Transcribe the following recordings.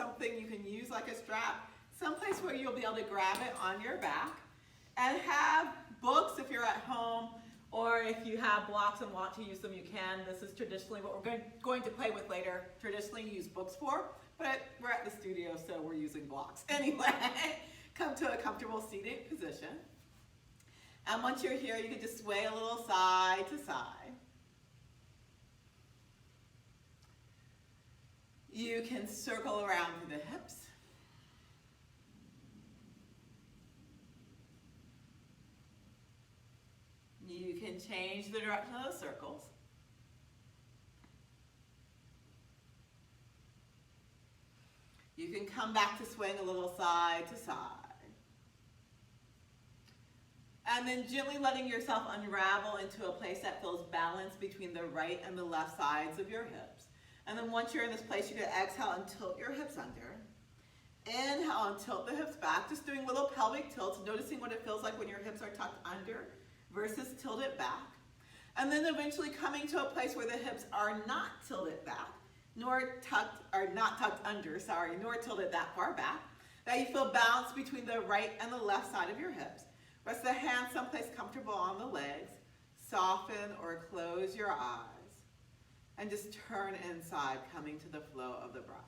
something you can use like a strap, someplace where you'll be able to grab it on your back, and have books if you're at home, or if you have blocks and want to use them, you can. This is traditionally what we're going to play with later. Traditionally use books for, but we're at the studio, so we're using blocks. Anyway, come to a comfortable seating position. And once you're here, you can just sway a little side to side. You can circle around through the hips. You can change the direction of the circles. You can come back to swing a little side to side. And then gently letting yourself unravel into a place that feels balanced between the right and the left sides of your hips. And then once you're in this place, you can exhale and tilt your hips under. Inhale and tilt the hips back, just doing little pelvic tilts, noticing what it feels like when your hips are tucked under versus tilted back. And then eventually coming to a place where the hips are not tilted back, nor not tucked under, nor tilted that far back, that you feel balanced between the right and the left side of your hips. Rest the hands someplace comfortable on the legs. Soften or close your eyes. And just turn inside, coming to the flow of the breath.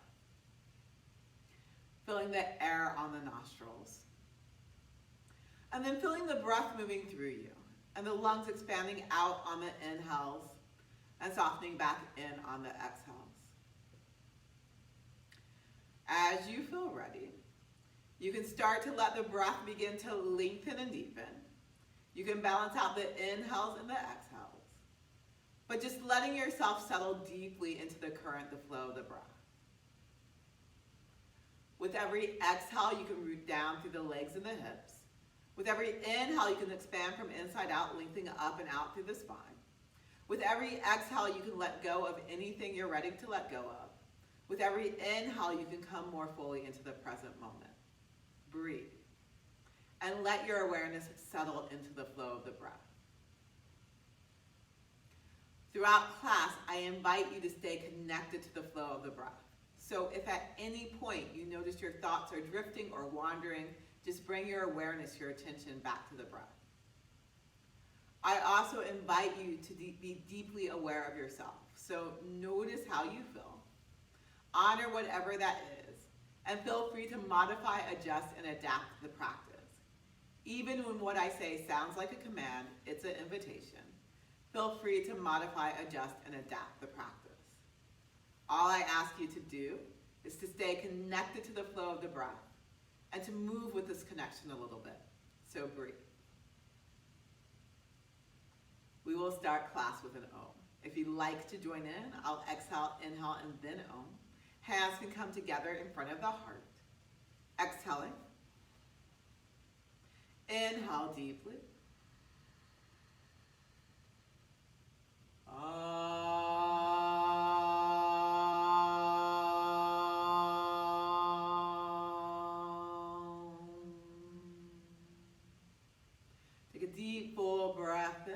Feeling the air on the nostrils. And then feeling the breath moving through you. And the lungs expanding out on the inhales and softening back in on the exhales. As you feel ready, you can start to let the breath begin to lengthen and deepen. You can balance out the inhales and the exhales, but just letting yourself settle deeply into the current, the flow of the breath. With every exhale, you can root down through the legs and the hips. With every inhale, you can expand from inside out, lengthening up and out through the spine. With every exhale, you can let go of anything you're ready to let go of. With every inhale, you can come more fully into the present moment. Breathe. And let your awareness settle into the flow of the breath. Throughout class, I invite you to stay connected to the flow of the breath. So if at any point you notice your thoughts are drifting or wandering, just bring your awareness, your attention back to the breath. I also invite you to be deeply aware of yourself. So notice how you feel. Honor whatever that is. And feel free to modify, adjust, and adapt the practice. Even when what I say sounds like a command, it's an invitation. Feel free to modify, adjust, and adapt the practice. All I ask you to do is to stay connected to the flow of the breath and to move with this connection a little bit. So breathe. We will start class with an Om. If you'd like to join in, I'll exhale, inhale, and then Om. Hands can come together in front of the heart. Exhaling. Inhale deeply. Take a deep, full breath in.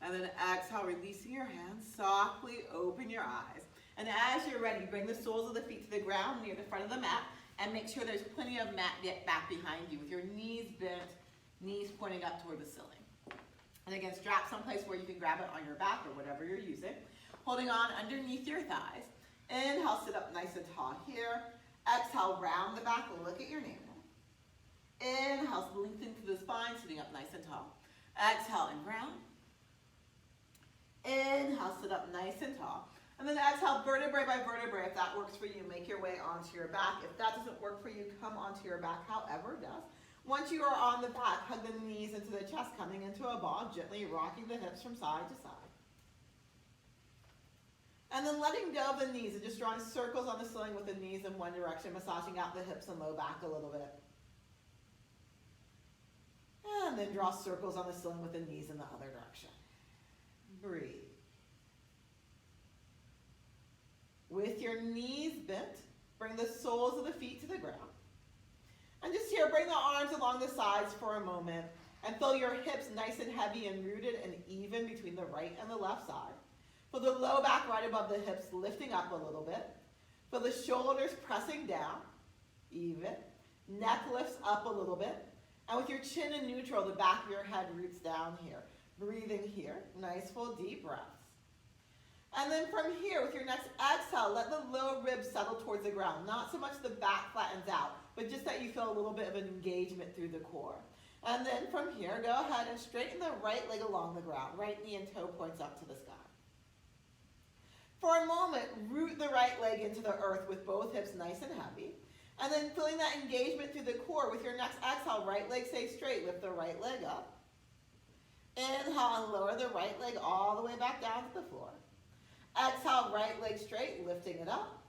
And then exhale, releasing your hands. Softly open your eyes. And as you're ready, bring the soles of the feet to the ground near the front of the mat. And make sure there's plenty of mat back behind you with your knees bent, knees pointing up toward the ceiling. And again, strap someplace where you can grab it on your back or whatever you're using. Holding on underneath your thighs. Inhale, sit up nice and tall here. Exhale, round the back, look at your navel. Inhale, lengthen through the spine, sitting up nice and tall. Exhale and round. Inhale, sit up nice and tall. And then exhale, vertebrae by vertebrae. If that works for you, make your way onto your back. If that doesn't work for you, come onto your back, however it does. Once you are on the back, hug the knees into the chest, coming into a ball, gently rocking the hips from side to side. And then letting go of the knees and just drawing circles on the ceiling with the knees in one direction, massaging out the hips and low back a little bit. And then draw circles on the ceiling with the knees in the other direction. Breathe. With your knees bent, bring the soles of the feet to the ground. And just here, bring the arms along the sides for a moment and feel your hips nice and heavy and rooted and even between the right and the left side. Feel the low back right above the hips lifting up a little bit. Feel the shoulders pressing down, even. Neck lifts up a little bit. And with your chin in neutral, the back of your head roots down here. Breathing here, nice full deep breaths. And then from here, with your next exhale, let the low ribs settle towards the ground. Not so much the back flattens out, but just that you feel a little bit of an engagement through the core. And then from here, go ahead and straighten the right leg along the ground. Right knee and toe points up to the sky. For a moment, root the right leg into the earth with both hips nice and heavy. And then feeling that engagement through the core, with your next exhale, right leg stays straight, lift the right leg up. Inhale and lower the right leg all the way back down to the floor. Exhale, right leg straight, lifting it up.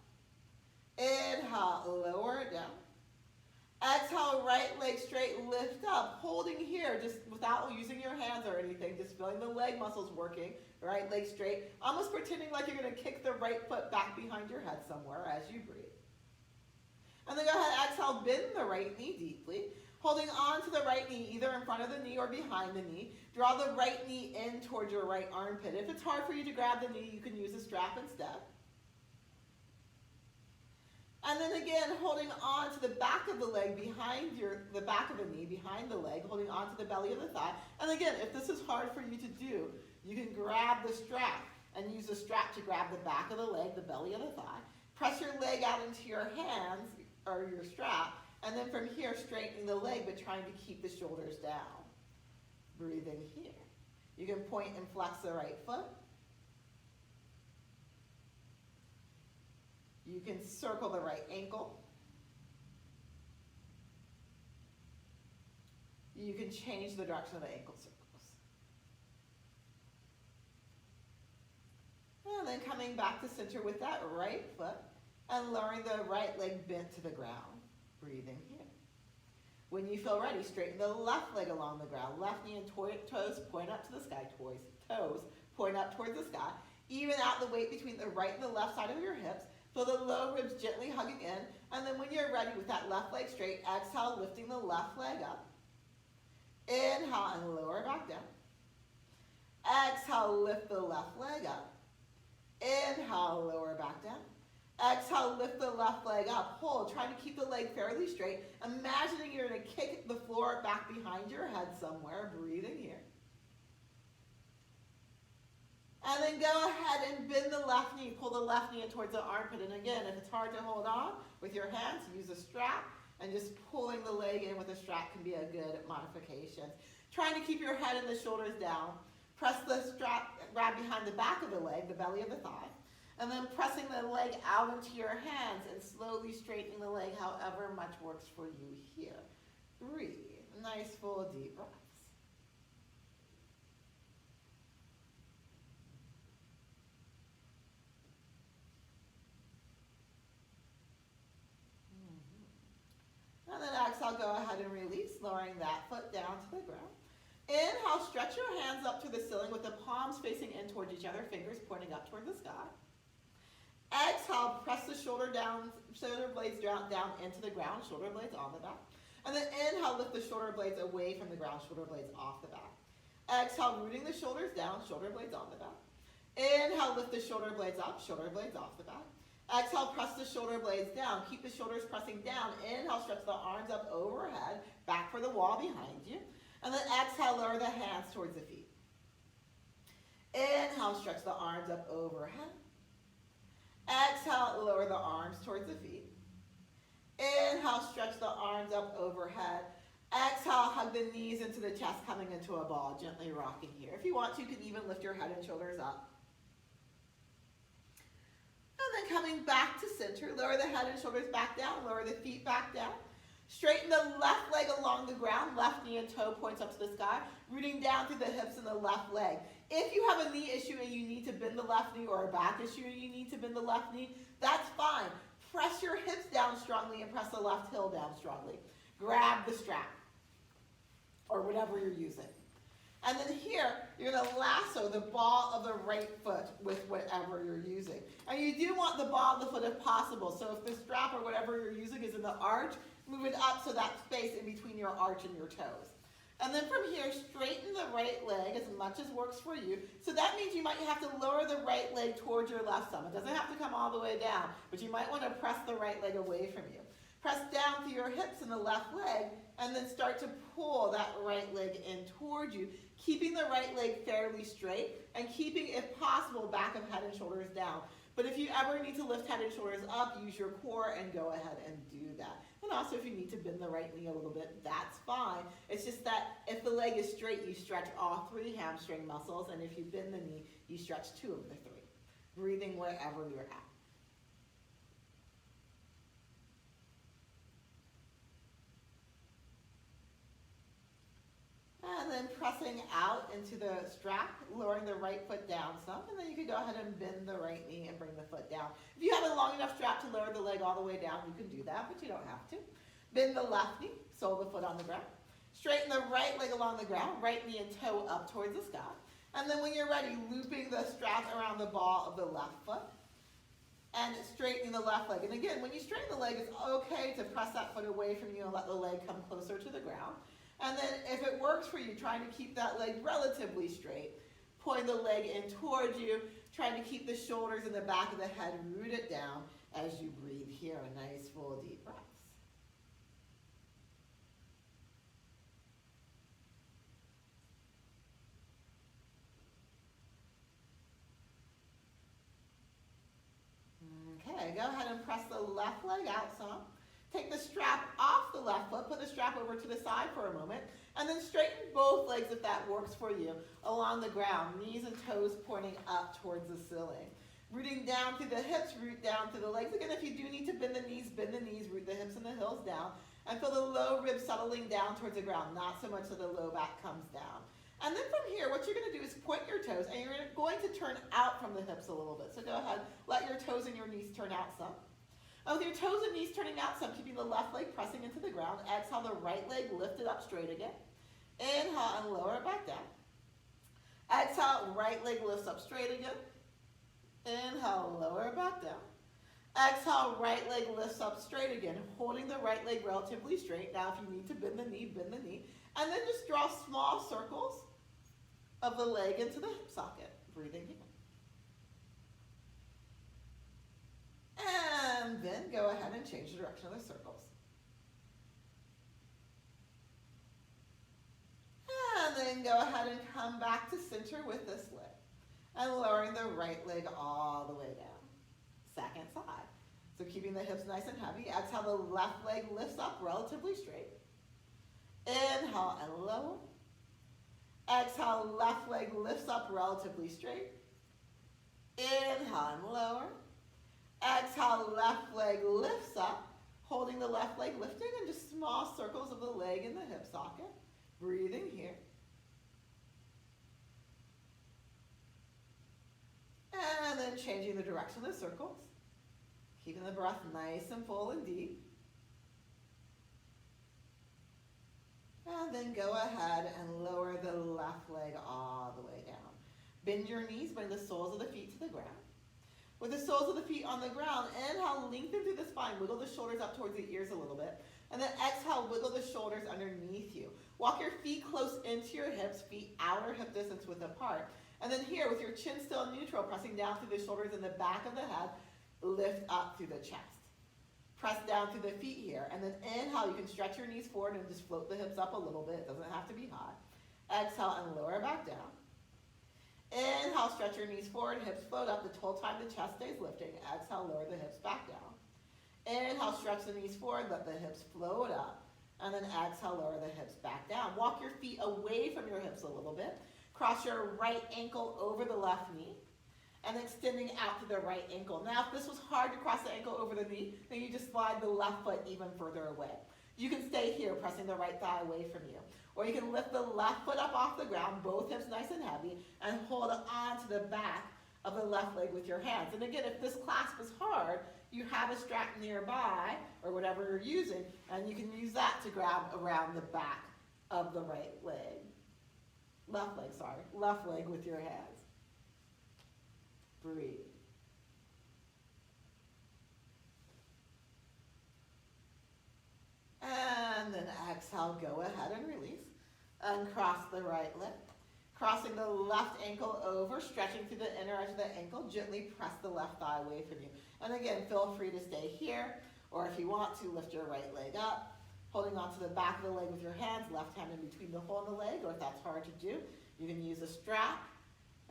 Inhale, lower it down. Exhale, right leg straight, lift up, holding here, just without using your hands or anything, just feeling the leg muscles working. Right leg straight, almost pretending like you're going to kick the right foot back behind your head somewhere as you breathe. And then go ahead, exhale, bend the right knee deeply, holding on to the right knee, either in front of the knee or behind the knee. Draw the right knee in towards your right armpit. If it's hard for you to grab the knee, you can use a strap instead. And then again, holding on to the back of the leg behind the back of the knee, behind the leg, holding on to the belly of the thigh. And again, if this is hard for you to do, you can grab the strap and use the strap to grab the back of the leg, the belly of the thigh. Press your leg out into your hands, or your strap, and then from here, straightening the leg, but trying to keep the shoulders down. Breathing here. You can point and flex the right foot. You can circle the right ankle. You can change the direction of the ankle circles. And then coming back to center with that right foot and lowering the right leg bent to the ground. Breathing here. When you feel ready, straighten the left leg along the ground. Left knee and toes point up to the sky. Toes point up towards the sky. Even out the weight between the right and the left side of your hips. Feel the low ribs gently hugging in. And then when you're ready with that left leg straight, exhale, lifting the left leg up. Inhale and lower back down. Exhale, lift the left leg up. Inhale, lower back down. Exhale, lift the left leg up. Hold, trying to keep the leg fairly straight. Imagining you're going to kick the floor back behind your head somewhere. Breathing here. And then go ahead and bend the left knee. Pull the left knee in towards the armpit. And again, if it's hard to hold on with your hands, use a strap. And just pulling the leg in with a strap can be a good modification. Trying to keep your head and the shoulders down. Press the strap, grab behind the back of the leg, the belly of the thigh. And then pressing the leg out into your hands and slowly straightening the leg however much works for you here. Breathe. Nice full deep breaths. And then exhale, go ahead and release, lowering that foot down to the ground. Inhale, stretch your hands up to the ceiling with the palms facing in towards each other, fingers pointing up toward the sky. Exhale, press the shoulder blades down into the ground, shoulder blades on the back. And then inhale, lift the shoulder blades away from the ground, shoulder blades off the back. Exhale, rooting the shoulders down, shoulder blades on the back. Inhale, lift the shoulder blades up, shoulder blades off the back. Exhale, press the shoulder blades down. Keep the shoulders pressing down. Inhale, stretch the arms up overhead, back for the wall behind you. And then exhale, lower the hands towards the feet. Inhale, stretch the arms up overhead. Exhale, lower the arms towards the feet. Inhale, stretch the arms up overhead. Exhale, hug the knees into the chest, coming into a ball, gently rocking here. If you want to, you can even lift your head and shoulders up. And then coming back to center, lower the head and shoulders back down, lower the feet back down. Straighten the left leg along the ground, left knee and toe points up to the sky, rooting down through the hips and the left leg. If you have a knee issue and you need to bend the left knee, or a back issue and you need to bend the left knee, that's fine. Press your hips down strongly and press the left heel down strongly. Grab the strap, or whatever you're using. And then here, you're going to lasso the ball of the right foot with whatever you're using. And you do want the ball of the foot if possible. So if the strap or whatever you're using is in the arch, move it up so that space in between your arch and your toes. And then from here, straighten the right leg as much as works for you. So that means you might have to lower the right leg towards your left thumb. It doesn't have to come all the way down, but you might want to press the right leg away from you. Press down through your hips in the left leg, and then start to pull that right leg in towards you, keeping the right leg fairly straight, and keeping, if possible, back of head and shoulders down. But if you ever need to lift head and shoulders up, use your core and go ahead and do that. And also if you need to bend the right knee a little bit, that's fine. It's just that if the leg is straight, you stretch all 3 hamstring muscles, and if you bend the knee, you stretch 2 of the 3. Breathing wherever you're at. And then pressing out into the strap, lowering the right foot down some, and then you can go ahead and bend the right knee and bring the foot down. If you have a long enough strap to lower the leg all the way down, you can do that, but you don't have to. Bend the left knee, sole the foot on the ground. Straighten the right leg along the ground, right knee and toe up towards the sky. And then when you're ready, looping the strap around the ball of the left foot and straightening the left leg. And again, when you straighten the leg, it's okay to press that foot away from you and let the leg come closer to the ground. And then if it works for you, trying to keep that leg relatively straight, pulling the leg in towards you, trying to keep the shoulders and the back of the head rooted down as you breathe here. A nice full deep breaths. Okay, go ahead and press the left leg out some. Take the strap off the left foot, put the strap over to the side for a moment, and then straighten both legs if that works for you along the ground, knees and toes pointing up towards the ceiling. Rooting down through the hips, root down through the legs. Again, if you do need to bend the knees, root the hips and the heels down, and feel the low ribs settling down towards the ground, not so much so the low back comes down. And then from here, what you're going to do is point your toes, and you're going to turn out from the hips a little bit. So go ahead, let your toes and your knees turn out some. With your toes and knees turning out some, keeping the left leg pressing into the ground. Exhale, the right leg lifted up straight again. Inhale and lower it back down. Exhale, right leg lifts up straight again. Inhale, lower it back down. Exhale, right leg lifts up straight again, holding the right leg relatively straight. Now if you need to bend the knee, bend the knee. And then just draw small circles of the leg into the hip socket. Breathing in. And then go ahead and change the direction of the circles. And then go ahead and come back to center with this leg. And lowering the right leg all the way down. Second side. So keeping the hips nice and heavy. Exhale, the left leg lifts up relatively straight. Inhale and lower. Exhale, left leg lifts up relatively straight. Inhale and lower. Exhale, left leg lifts up, holding the left leg lifted, and just small circles of the leg in the hip socket. Breathing here. And then changing the direction of the circles. Keeping the breath nice and full and deep. And then go ahead and lower the left leg all the way down. Bend your knees, bring the soles of the feet to the ground. With the soles of the feet on the ground, inhale, lengthen through the spine, wiggle the shoulders up towards the ears a little bit. And then exhale, wiggle the shoulders underneath you. Walk your feet close into your hips, feet outer hip distance width apart. And then here, with your chin still neutral, pressing down through the shoulders and the back of the head, lift up through the chest. Press down through the feet here. And then inhale, you can stretch your knees forward and just float the hips up a little bit. It doesn't have to be high. Exhale and lower back down. Inhale, stretch your knees forward, hips float up the whole time the chest stays lifting. Exhale, lower the hips back down. Inhale, stretch the knees forward, let the hips float up. And then exhale, lower the hips back down. Walk your feet away from your hips a little bit. Cross your right ankle over the left knee. And extending out to the right ankle. Now, if this was hard to cross the ankle over the knee, then you just slide the left foot even further away. You can stay here, pressing the right thigh away from you. Or you can lift the left foot up off the ground, both hips nice and heavy, and hold on to the back of the left leg with your hands. And again, if this clasp is hard, you have a strap nearby, or whatever you're using, and you can use that to grab around the back of the right leg. Left leg with your hands. Breathe. And then exhale, go ahead and release. Uncross the right leg. Crossing the left ankle over, stretching through the inner edge of the ankle, gently press the left thigh away from you. And again, feel free to stay here, or if you want to, lift your right leg up, holding onto the back of the leg with your hands, left hand in between the hole in the leg, or if that's hard to do, you can use a strap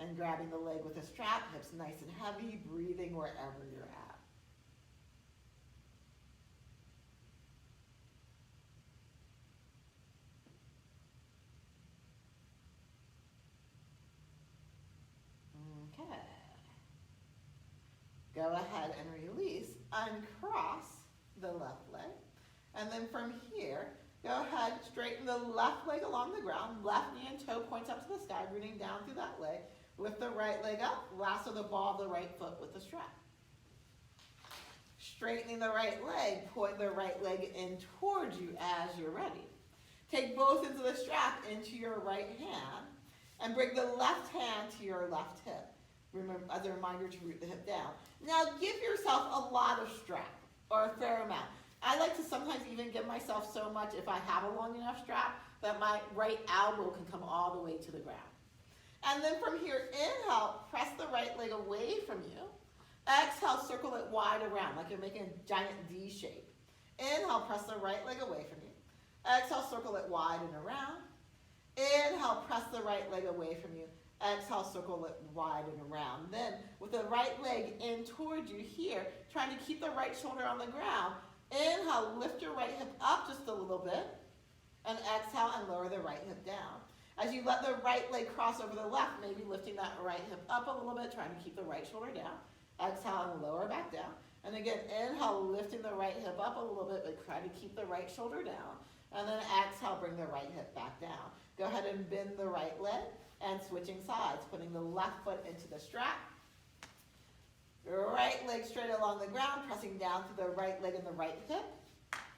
and grabbing the leg with a strap, hips nice and heavy, breathing wherever you're at. Okay. Go ahead and release. Uncross the left leg. And then from here, go ahead, straighten the left leg along the ground. Left knee and toe points up to the sky, rooting down through that leg. Lift the right leg up. Lasso the ball of the right foot with the strap. Straightening the right leg, point the right leg in towards you as you're ready. Take both ends of the strap into your right hand and bring the left hand to your left hip. Remember, as a reminder to root the hip down. Now give yourself a lot of strap, or a fair amount. I like to sometimes even give myself so much, if I have a long enough strap, that my right elbow can come all the way to the ground. And then from here, inhale, press the right leg away from you. Exhale, circle it wide around, like you're making a giant D shape. Inhale, press the right leg away from you. Exhale, circle it wide and around. Inhale, press the right leg away from you. Exhale, circle it wide and around. Then, with the right leg in towards you here, trying to keep the right shoulder on the ground. Inhale, lift your right hip up just a little bit. And exhale and lower the right hip down. As you let the right leg cross over the left, maybe lifting that right hip up a little bit, trying to keep the right shoulder down. Exhale and lower back down. And again, inhale, lifting the right hip up a little bit, but try to keep the right shoulder down. And then exhale, bring the right hip back down. Go ahead and bend the right leg and switching sides, putting the left foot into the strap. Right leg straight along the ground, pressing down to the right leg and the right hip.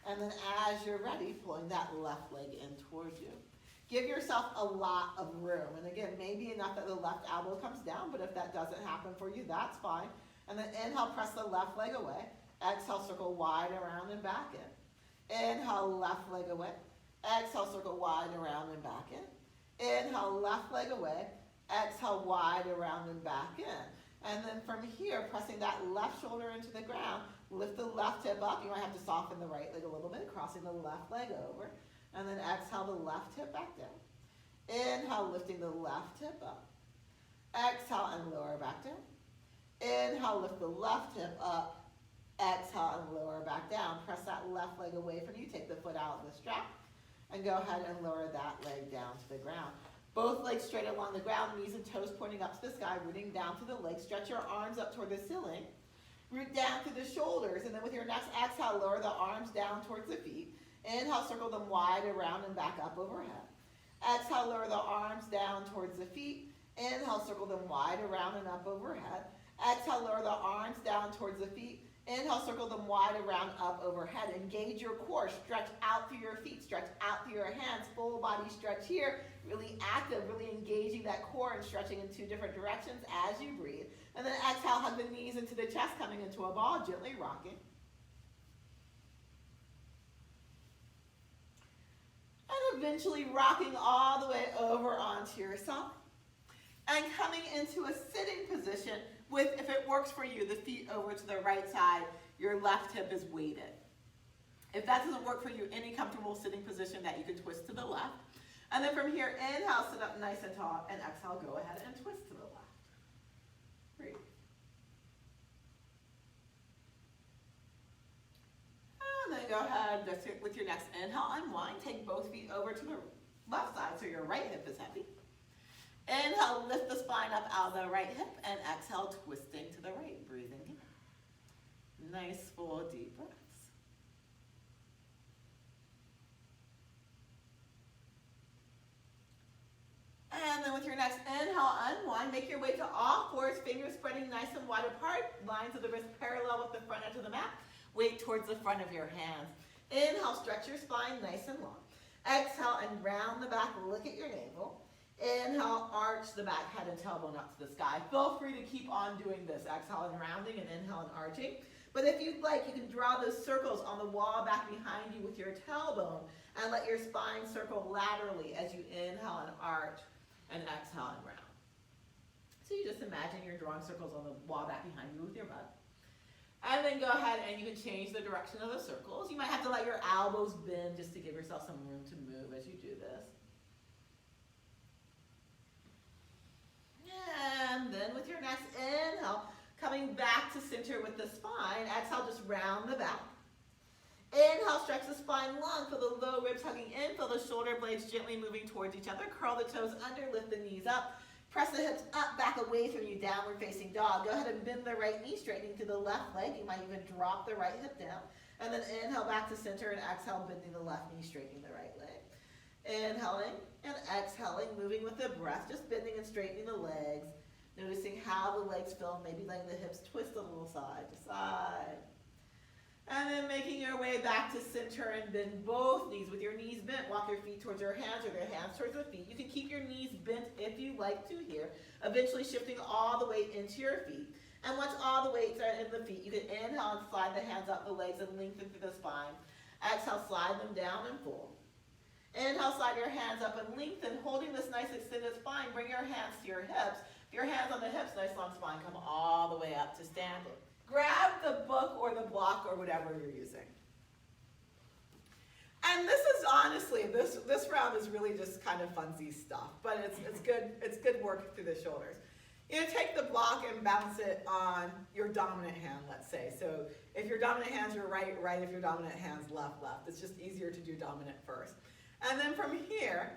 And then as you're ready, pulling that left leg in towards you. Give yourself a lot of room. And again, maybe enough that the left elbow comes down, but if that doesn't happen for you, that's fine. And then inhale, press the left leg away. Exhale, circle wide around and back in. Inhale, left leg away. Exhale, circle wide around and back in. Inhale, left leg away. Exhale, wide around and back in. And then from here, pressing that left shoulder into the ground, lift the left hip up. You might have to soften the right leg a little bit, crossing the left leg over. And then exhale the left hip back down. Inhale, lifting the left hip up. Exhale and lower back down. Inhale, lift the left hip up. Exhale and lower back down. Press that left leg away from you. Take the foot out of the strap. And go ahead and lower that leg down to the ground. Both legs straight along the ground, knees and toes pointing up to the sky, rooting down through the legs. Stretch your arms up toward the ceiling. Root down through the shoulders. And then with your next exhale, lower the arms down towards the feet. Inhale, circle them wide around and back up overhead. Exhale, lower the arms down towards the feet. Inhale, circle them wide around and up overhead. Exhale, lower the arms down towards the feet. Inhale, circle them wide around, up overhead. Engage your core. Stretch out through your feet. Stretch out through your hands. Full body stretch here. Really active, really engaging that core and stretching in two different directions as you breathe. And then exhale, hug the knees into the chest, coming into a ball, gently rocking. And eventually rocking all the way over onto yourself. And coming into a sitting position with, if it works for you, the feet over to the right side, your left hip is weighted. If that doesn't work for you, any comfortable sitting position that you can twist to the left. And then from here, inhale, sit up nice and tall, and exhale, go ahead and twist to the left. Breathe. And then go ahead, with your next inhale, unwind. Take both feet over to the left side so your right hip is heavy. Inhale, lift the spine up out of the right hip, and exhale, twisting to the right, breathing in. Nice, full, deep breaths. And then with your next inhale, unwind. Make your way to all fours, fingers spreading nice and wide apart. Lines of the wrist parallel with the front edge of the mat. Weight towards the front of your hands. Inhale, stretch your spine nice and long. Exhale and round the back, look at your navel. Inhale, arch the back, head and tailbone up to the sky. Feel free to keep on doing this. Exhale and rounding and inhale and arching. But if you'd like, you can draw those circles on the wall back behind you with your tailbone and let your spine circle laterally as you inhale and arch and exhale and round. So you just imagine you're drawing circles on the wall back behind you with your butt. And then go ahead and you can change the direction of the circles. You might have to let your elbows bend just to give yourself some room to move as you do this. And then with your next inhale, coming back to center with the spine, exhale, just round the back. Inhale, stretch the spine long, feel the low ribs hugging in, feel the shoulder blades gently moving towards each other, curl the toes under, lift the knees up, press the hips up, back away from you, downward facing dog. Go ahead and bend the right knee, straightening to the left leg. You might even drop the right hip down. And then inhale back to center and exhale, bending the left knee, straightening the right leg. Inhaling and exhaling, moving with the breath, just bending and straightening the legs. Noticing how the legs feel, maybe letting the hips twist a little side to side. And then making your way back to center and bend both knees. With your knees bent, walk your feet towards your hands or your hands towards the feet. You can keep your knees bent if you like to here, eventually shifting all the weight into your feet. And once all the weights are in the feet, you can inhale and slide the hands up the legs and lengthen through the spine. Exhale, slide them down and fold. Inhale, slide your hands up and lengthen, holding this nice extended spine. Bring your hands to your hips. Your hands on the hips, nice long spine, come all the way up to standing. Grab the book or the block or whatever you're using. And this is honestly, this round is really just kind of funsy stuff, but it's good work through the shoulders. You know, take the block and bounce it on your dominant hand, let's say. So if your dominant hand's your right, right. If your dominant hand's left, left. It's just easier to do dominant first. And then from here,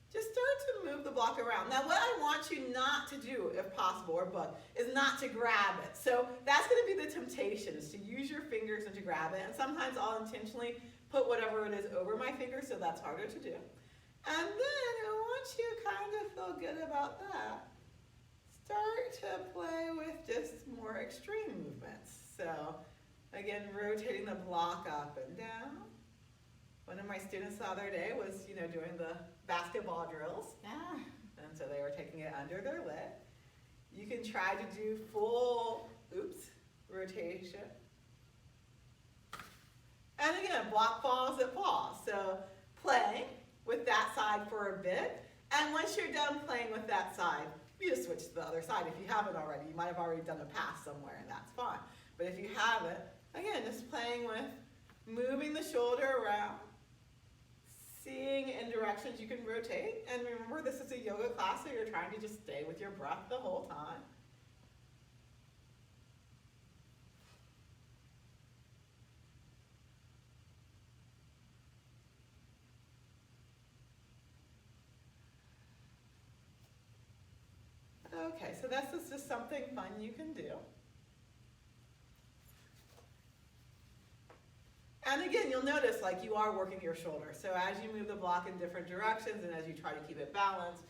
just start to move the block around. Now what I want you not to do, if possible, or book, is not to grab it. So that's going to be the temptation, is to use your fingers and to grab it. And sometimes I'll intentionally put whatever it is over my fingers, so that's harder to do. And then once you kind of feel good about that, start to play with just more extreme movements. So again, rotating the block up and down. One of my students the other day was, doing the basketball drills. Yeah. And so they were taking it under their leg. You can try to do full, rotation. And again, block falls, it falls. So playing with that side for a bit. And once you're done playing with that side, you just switch to the other side. If you haven't already, you might have already done a pass somewhere, and that's fine. But if you haven't, again, just playing with moving the shoulder around, seeing in directions you can rotate. And remember, this is a yoga class, so you're trying to just stay with your breath the whole time. Okay, so this is just something fun you can do. And again, you'll notice you are working your shoulder. So as you move the block in different directions and as you try to keep it balanced,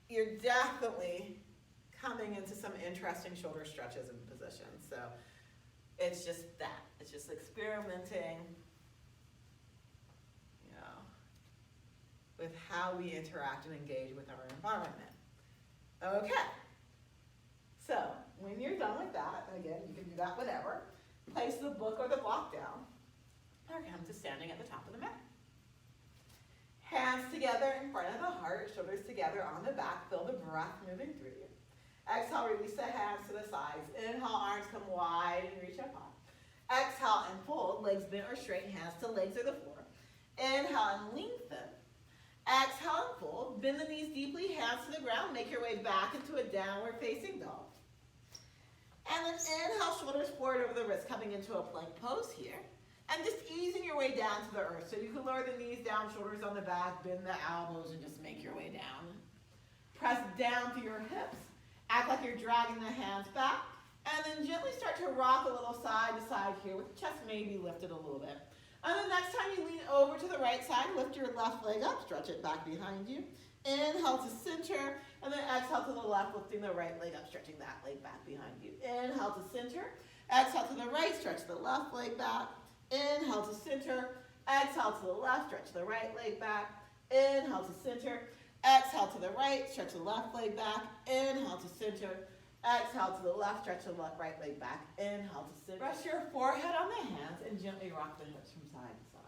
you're definitely coming into some interesting shoulder stretches and positions. So it's just that. It's just experimenting, with how we interact and engage with our environment. Okay. So when you're done with that, and again, you can do that whenever, place the book or the block down, or come to standing at the top of the mat. Hands together in front of the heart, shoulders together on the back, feel the breath moving through you. Exhale, release the hands to the sides. Inhale, arms come wide and reach up high. Exhale and fold, legs bent or straight, hands to legs or the floor. Inhale and lengthen. Exhale and fold, bend the knees deeply, hands to the ground, make your way back into a downward facing dog. And then inhale, shoulders forward over the wrists, coming into a plank pose here. And just easing your way down to the earth. So you can lower the knees down, shoulders on the back, bend the elbows, and just make your way down. Press down through your hips. Act like you're dragging the hands back. And then gently start to rock a little side to side here with the chest maybe lifted a little bit. And then next time you lean over to the right side, lift your left leg up, stretch it back behind you. Inhale to center, and then exhale to the left, lifting the right leg up, stretching that leg back behind you. Inhale to center, exhale to the right, stretch the left leg back. Inhale to center, exhale to the left, stretch the right leg back. Inhale to center, exhale to the right, stretch the left leg back. Inhale to center, Exhale to the left, stretch the right leg back. Inhale to sit. Rest your forehead on the hands and gently rock the hips from side to side.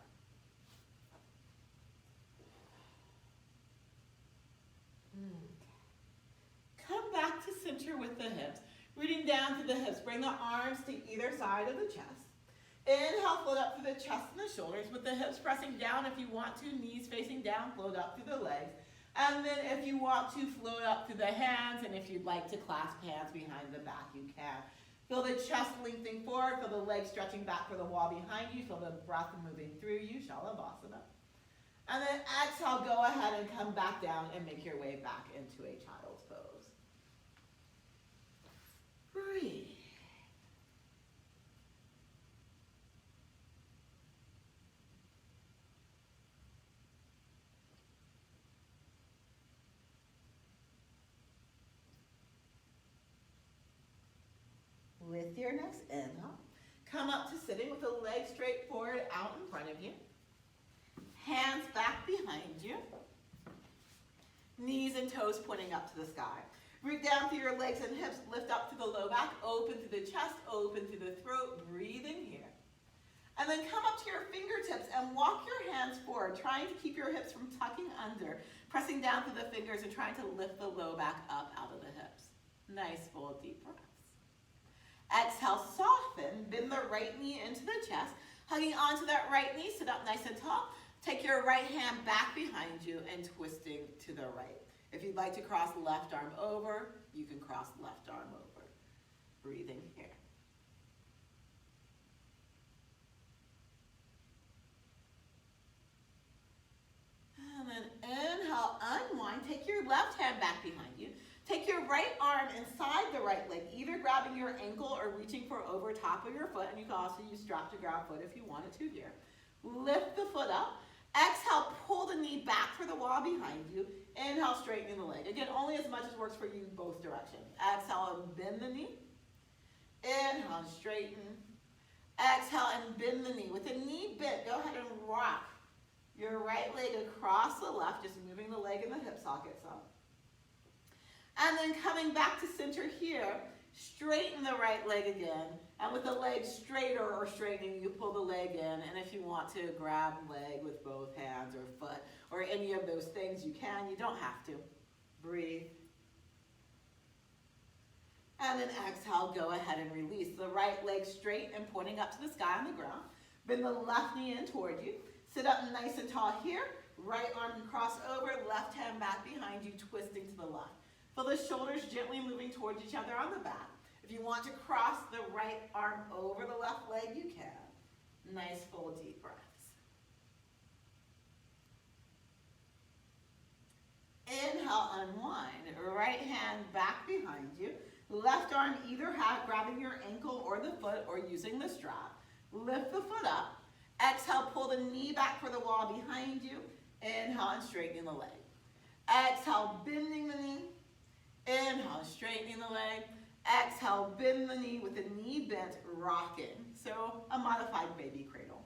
Come back to center with the hips. Rooting down through the hips. Bring the arms to either side of the chest. Inhale, float up through the chest and the shoulders with the hips pressing down if you want to. Knees facing down, float up through the legs. And then if you want to, float up through the hands, and if you'd like to clasp hands behind the back, you can. Feel the chest lengthening forward, feel the legs stretching back for the wall behind you, feel the breath moving through you, Shalabhasana. And then exhale, go ahead and come back down and make your way back into a child's pose. Breathe. With your next inhale, come up to sitting with the legs straight forward out in front of you. Hands back behind you. Knees and toes pointing up to the sky. Root down through your legs and hips, lift up through the low back, open through the chest, open through the throat, breathe in here. And then come up to your fingertips and walk your hands forward, trying to keep your hips from tucking under, pressing down through the fingers and trying to lift the low back up out of the hips. Nice, full, deep breaths. Exhale, soften, bend the right knee into the chest, hugging onto that right knee, sit up nice and tall. Take your right hand back behind you and twisting to the right. If you'd like to cross left arm over, you can cross left arm over. Breathing here. And then inhale, unwind. Take your left hand back behind you. Take your right arm inside the right leg, either grabbing your ankle or reaching for over top of your foot. And you can also use strap to grab foot if you wanted to here. Lift the foot up. Exhale, pull the knee back for the wall behind you. Inhale, straighten the leg. Again, only as much as works for you both directions. Exhale and bend the knee. Inhale and straighten. Exhale and bend the knee. With the knee bent, go ahead and rock your right leg across the left, just moving the leg in the hip socket some. And then coming back to center here, straighten the right leg again. And with the leg straighter or straightening, you pull the leg in. And if you want to grab leg with both hands or foot or any of those things, you can. You don't have to. Breathe. And then exhale, go ahead and release. The right leg straight and pointing up to the sky on the ground. Bend the left knee in toward you. Sit up nice and tall here. Right arm can cross over, left hand back behind you, twisting to the left. Feel the shoulders gently moving towards each other on the back. If you want to cross the right arm over the left leg, you can. Nice, full, deep breaths. Inhale, unwind. Right hand back behind you. Left arm either grabbing your ankle or the foot or using the strap. Lift the foot up. Exhale, pull the knee back for the wall behind you. Inhale and straightening the leg. Exhale, bending the knee. Inhale, straightening the leg. Exhale, bend the knee with the knee bent, rocking. So a modified baby cradle.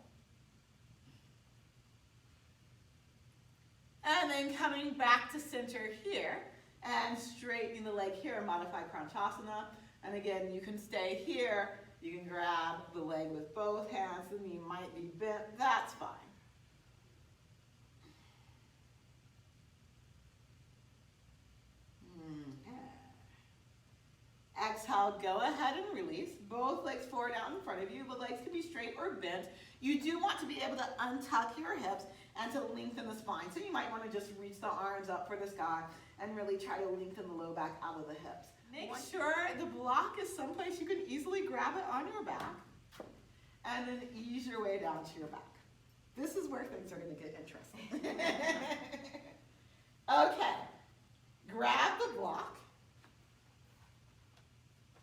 And then coming back to center here and straightening the leg here, modified Kranchasana. And again, you can stay here. You can grab the leg with both hands. The knee might be bent. That's fine. Exhale, go ahead and release. Both legs forward out in front of you. The legs can be straight or bent. You do want to be able to untuck your hips and to lengthen the spine. So you might want to just reach the arms up for the sky and really try to lengthen the low back out of the hips. Make sure the block is someplace you can easily grab it on your back and then ease your way down to your back. This is where things are going to get interesting. Okay, grab the block.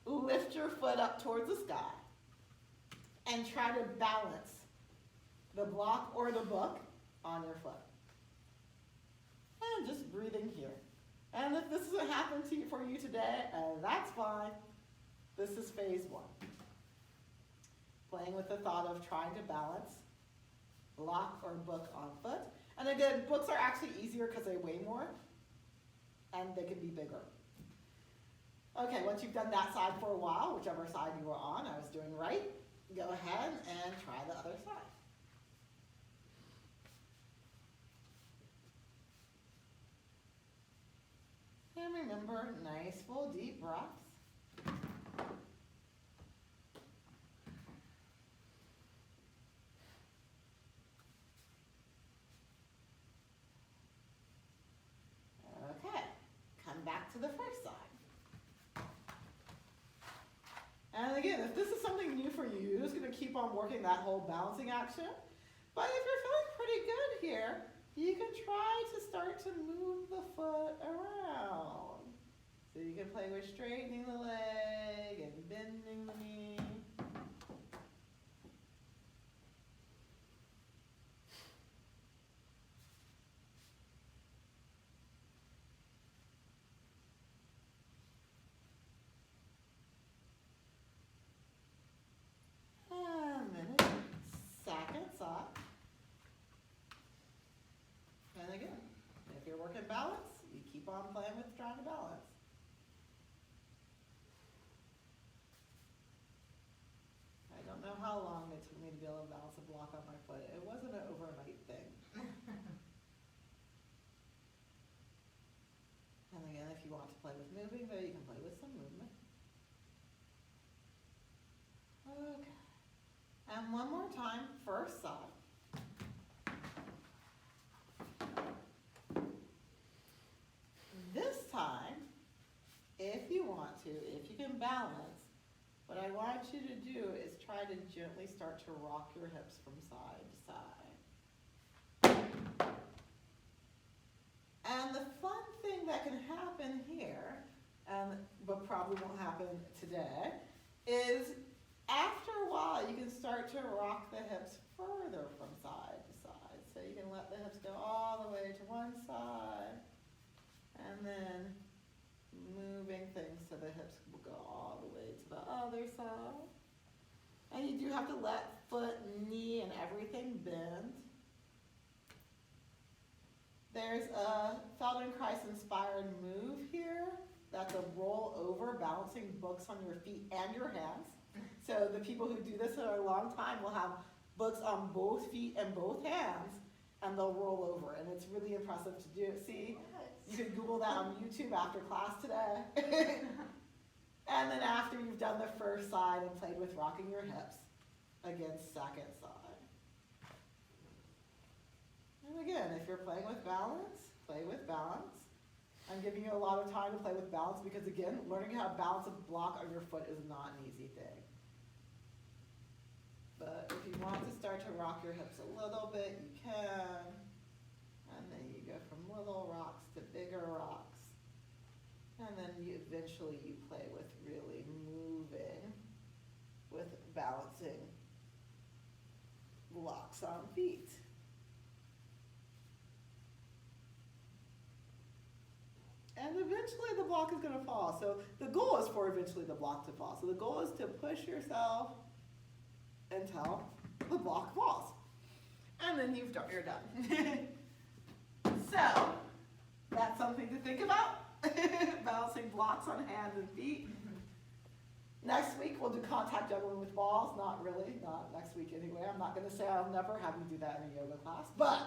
Lift your foot up towards the sky and try to balance the block or the book on your foot. And just breathing here. And if this doesn't happen to you, for you today, that's fine. This is phase one. Playing with the thought of trying to balance block or book on foot. And again, books are actually easier because they weigh more and they can be bigger. Okay, once you've done that side for a while, whichever side you were on, I was doing right, go ahead and try the other side. And remember, nice full deep breaths. Okay, come back to the first side. And again, if this is something new for you, you're just going to keep on working that whole balancing action. But if you're feeling pretty good here, you can try to start to move the foot around. So you can play with straightening the leg and bending the knee. And then second side. And again, if you're working balance, you keep on playing with trying to balance. I don't know how long it took me to be able to balance a block on my foot. It wasn't an overnight thing. And again, if you want to play with moving, though, you can play with some movement. Okay. And one more time, first side. This time, if you want to, if you can balance, what I want you to do is try to gently start to rock your hips from side to side. And the fun thing that can happen here, but probably won't happen today, is after a while you can start to rock the hips further from side to side. So you can let the hips go all the way to one side, and then moving things so the hips will go all the way to the other side. And you do have to let foot, knee, and everything bend. There's a Feldenkrais inspired move here. That's a roll over, balancing books on your feet and your hands. So the people who do this for a long time will have books on both feet and both hands, and they'll roll over. And it's really impressive to do. See, you can Google that on YouTube after class today. And then after you've done the first side and played with rocking your hips, again, second side. And again, if you're playing with balance, play with balance. I'm giving you a lot of time to play with balance because, again, learning how to balance a block on your foot is not an easy thing. But if you want to start to rock your hips a little bit, you can. And then you go from little rocks to bigger rocks. And then eventually you play with really moving, with balancing blocks on feet. And eventually the block is going to fall. So the goal is for eventually the block to fall. So the goal is to push yourself until the block falls. And then you're done. So that's something to think about. Balancing blocks on hands and feet. Next week we'll do contact juggling with balls. Not really, not next week anyway. I'm not going to say I'll never have you do that in a yoga class. But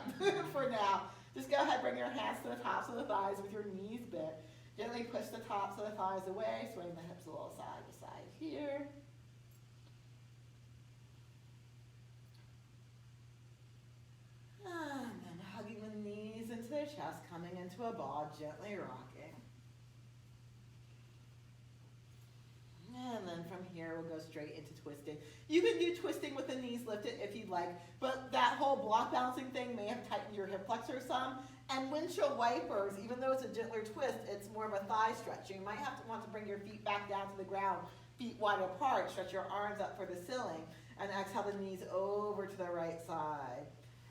for now, just go ahead, bring your hands to the tops of the thighs with your knees bent. Gently push the tops of the thighs away, swaying the hips a little side to side here. And then hugging the knees into the chest, coming into a ball, gently rocking. And then from here, we'll go straight into twisting. You can do twisting with the knees lifted if you'd like, but that whole block balancing thing may have tightened your hip flexor some. And windshield wipers, even though it's a gentler twist, it's more of a thigh stretch. You might have to want to bring your feet back down to the ground, feet wide apart, stretch your arms up for the ceiling, and exhale the knees over to the right side.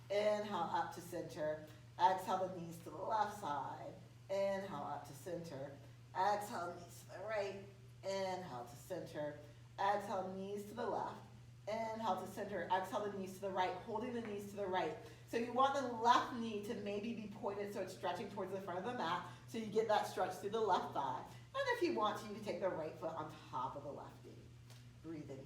Inhale up to center. Exhale the knees to the left side. Inhale up to center. Exhale knees to the right. Inhale to center. Exhale knees to the left. Inhale to center. Exhale the knees to the right, holding the knees to the right. So you want the left knee to maybe be pointed so it's stretching towards the front of the mat, so you get that stretch through the left thigh. And if you want to, you can take the right foot on top of the left knee. Breathe in here.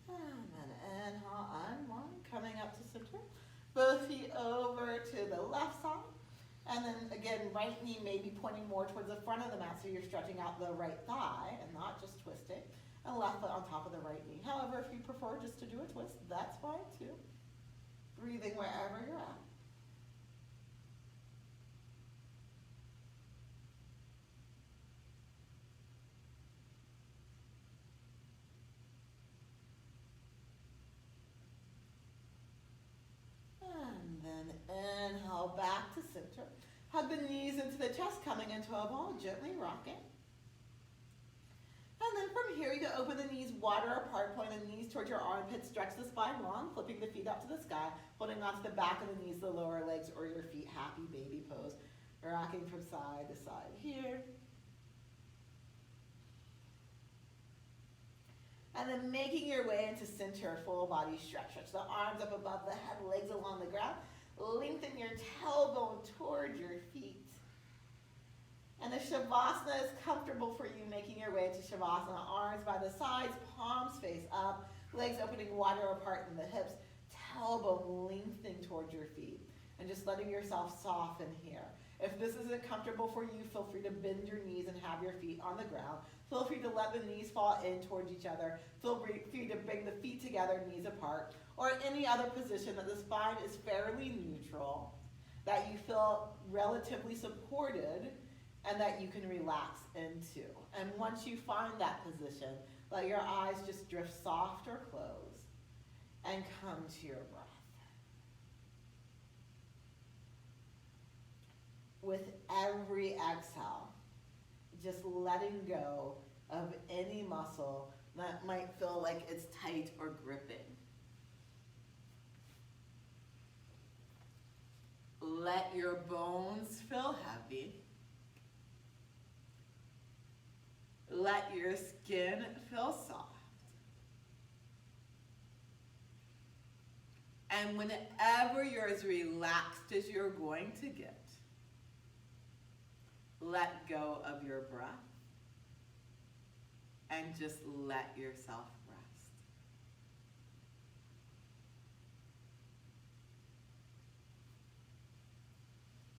And then inhale, unwind, coming up to center. Both feet over to the left side. And then again, right knee may be pointing more towards the front of the mat, so you're stretching out the right thigh and not just twisting. And left foot on top of the right knee. However, if you prefer just to do a twist, that's fine too. Breathing wherever you're at. And then inhale back to center. Hug the knees into the chest, coming into a ball, gently rocking. And then from here, you can open the knees wider apart, point the knees towards your armpits, stretch the spine long, flipping the feet up to the sky, holding onto the back of the knees, the lower legs, or your feet, happy baby pose, rocking from side to side here. And then making your way into center, full body stretch. Stretch the arms up above the head, legs along the ground. Lengthen your tailbone toward your feet. And if Shavasana is comfortable for you, making your way to Shavasana, arms by the sides, palms face up, legs opening wider apart in the hips, tailbone lengthening towards your feet. And just letting yourself soften here. If this isn't comfortable for you, feel free to bend your knees and have your feet on the ground. Feel free to let the knees fall in towards each other. Feel free to bring the feet together, knees apart, or any other position that the spine is fairly neutral, that you feel relatively supported, and that you can relax into. And once you find that position, let your eyes just drift soft or close, and come to your breath. With every exhale, just letting go of any muscle that might feel like it's tight or gripping. Let your bones feel heavy. Let your skin feel soft. And whenever you're as relaxed as you're going to get, let go of your breath and just let yourself